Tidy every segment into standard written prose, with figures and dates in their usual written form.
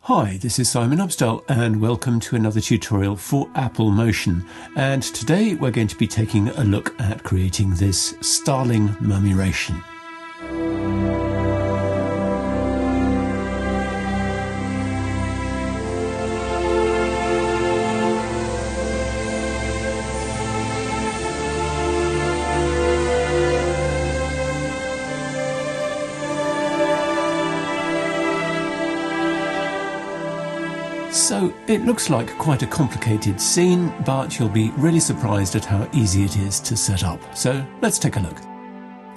Hi, this is Simon Upstall and welcome to another tutorial for Apple Motion. And today we're going to be taking a look at creating this Starling Murmuration. So it looks like quite a complicated scene, but you'll be really surprised at how easy it is to set up. So let's take a look.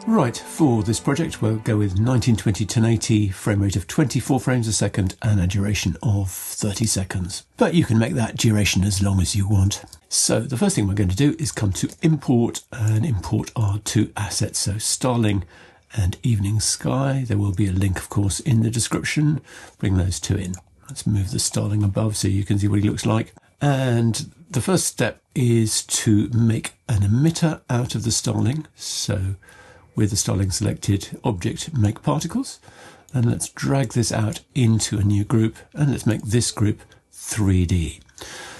Right, for this project we'll go with 1920 1080, frame rate of 24 frames a second and a duration of 30 seconds. But you can make that duration as long as you want. So the first thing we're going to do is come to import and import our two assets. So Starling and Evening Sky. There will be a link, of course, in the description. Bring those two in. Let's move the Starling above so you can see what he looks like. And the first step is to make an emitter out of the Starling. So with the Starling selected, object make particles. And let's drag this out into a new group and let's make this group 3D.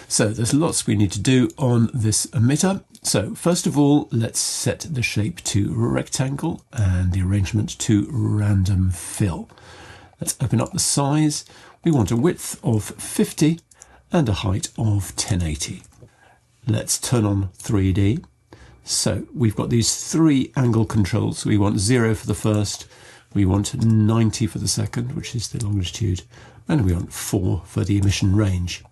So there's lots we need to do on this emitter. So first of all, let's set the shape to rectangle and the arrangement to random fill. Let's open up the size. We want a width of 50 and a height of 1080. Let's turn on 3D. So we've got these three angle controls. We want 0 for the first, we want 90 for the second, which is the longitude, and we want 4 for the emission range.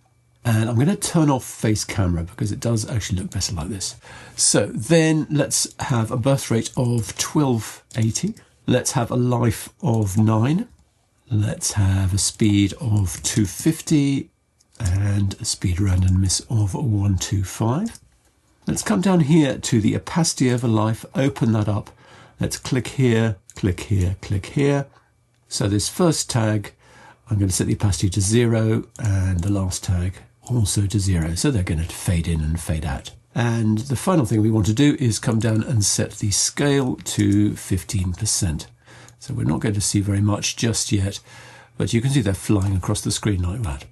And I'm going to turn off face camera because it does actually look better like this. So then let's have a birth rate of 1280. Let's have a life of 9. Let's have a speed of 250 and a speed randomness of 125. Let's come down here to the opacity over life, open that up. Let's click here, click here, click here. So this first tag, I'm going to set the opacity to 0 and the last tag also to 0. So they're going to fade in and fade out. And the final thing we want to do is come down and set the scale to 15%. So we're not going to see very much just yet, but you can see they're flying across the screen like that.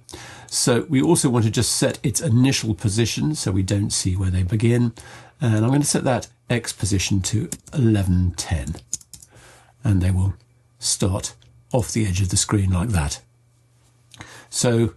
So we also want to just set its initial position so we don't see where they begin. And I'm going to set that X position to 1110. And they will start off the edge of the screen like that. So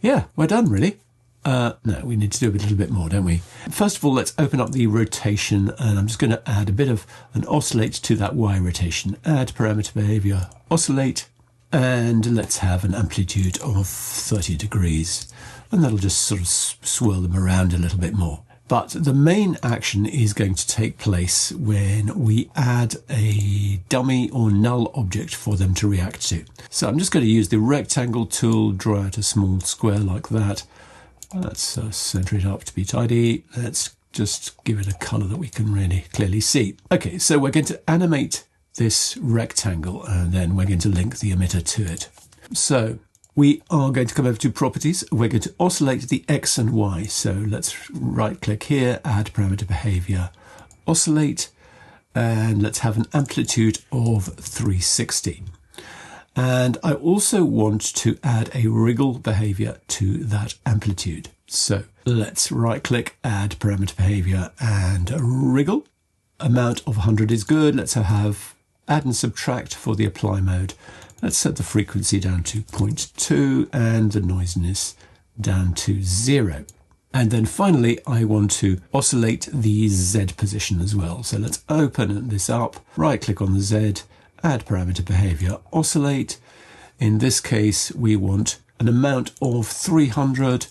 yeah, we're done really. No, we need to do a little bit more, don't we? First of all, let's open up the rotation, and I'm just going to add a bit of an oscillate to that Y rotation. Add parameter behavior, oscillate, and let's have an amplitude of 30 degrees. And that'll just sort of swirl them around a little bit more. But the main action is going to take place when we add a dummy or null object for them to react to. So I'm just going to use the rectangle tool, draw out a small square like that. Let's center it up to be tidy. Let's just give it a color that we can really clearly see. Okay, so we're going to animate this rectangle and then we're going to link the emitter to it. So we are going to come over to properties. We're going to oscillate the X and Y. So let's right click here, add parameter behavior, oscillate, and let's have an amplitude of 360. And I also want to add a wriggle behavior to that amplitude. So let's right click, add parameter behavior and wriggle. Amount of 100 is good. Let's have add and subtract for the apply mode. Let's set the frequency down to 0.2 and the noisiness down to 0. And then finally, I want to oscillate the Z position as well. So let's open this up, right click on the Z, add parameter behavior, oscillate. In this case, we want an amount of 300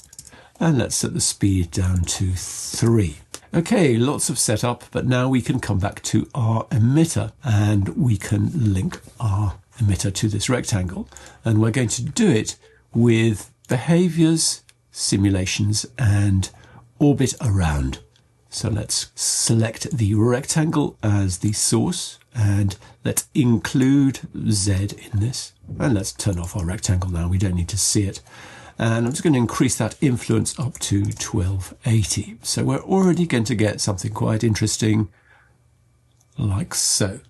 and let's set the speed down to 3. Okay, lots of setup, but now we can come back to our emitter and we can link our emitter to this rectangle. And we're going to do it with behaviors, simulations, and orbit around. So let's select the rectangle as the source and let's include Z in this. And let's turn off our rectangle now, we don't need to see it. And I'm just going to increase that influence up to 1280. So we're already going to get something quite interesting like so.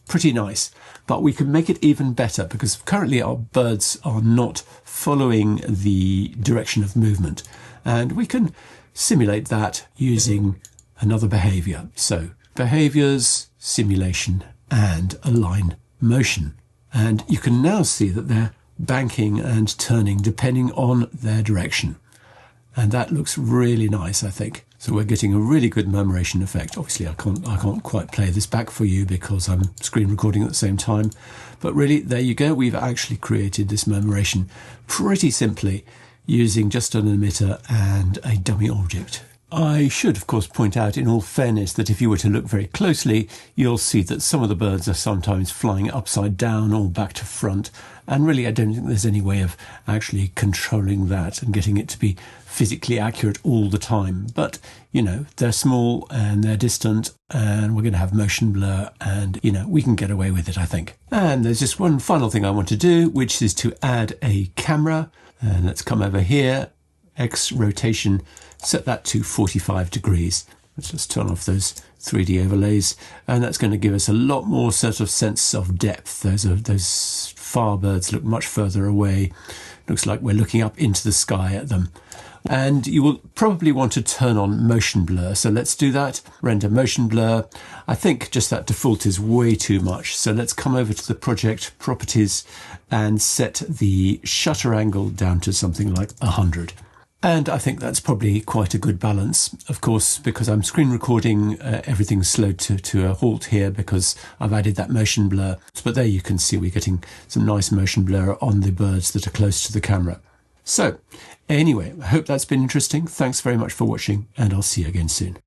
pretty nice. But we can make it even better because currently our birds are not following the direction of movement. And we can simulate that using another behavior. So behaviors, simulation, and align motion. And you can now see that they're banking and turning depending on their direction. And that looks really nice, I think. So we're getting a really good murmuration effect. Obviously, I can't quite play this back for you because I'm screen recording at the same time. But really, there you go. We've actually created this murmuration pretty simply using just an emitter and a dummy object. I should, of course, point out in all fairness that if you were to look very closely, you'll see that some of the birds are sometimes flying upside down or back to front. And really, I don't think there's any way of actually controlling that and getting it to be physically accurate all the time. But, you know, they're small and they're distant and we're going to have motion blur and, you know, we can get away with it, I think. And there's just one final thing I want to do, which is to add a camera. And let's come over here, X rotation, set that to 45 degrees. Let's just turn off those 3D overlays. And that's going to give us a lot more sort of sense of depth. Those far birds look much further away. Looks like we're looking up into the sky at them. And you will probably want to turn on motion blur. So let's do that. Render motion blur. I think just that default is way too much. So let's come over to the project properties and set the shutter angle down to something like 100. And I think that's probably quite a good balance. Of course, because I'm screen recording, everything's slowed to a halt here because I've added that motion blur. But there you can see we're getting some nice motion blur on the birds that are close to the camera. So anyway, I hope that's been interesting. Thanks very much for watching and I'll see you again soon.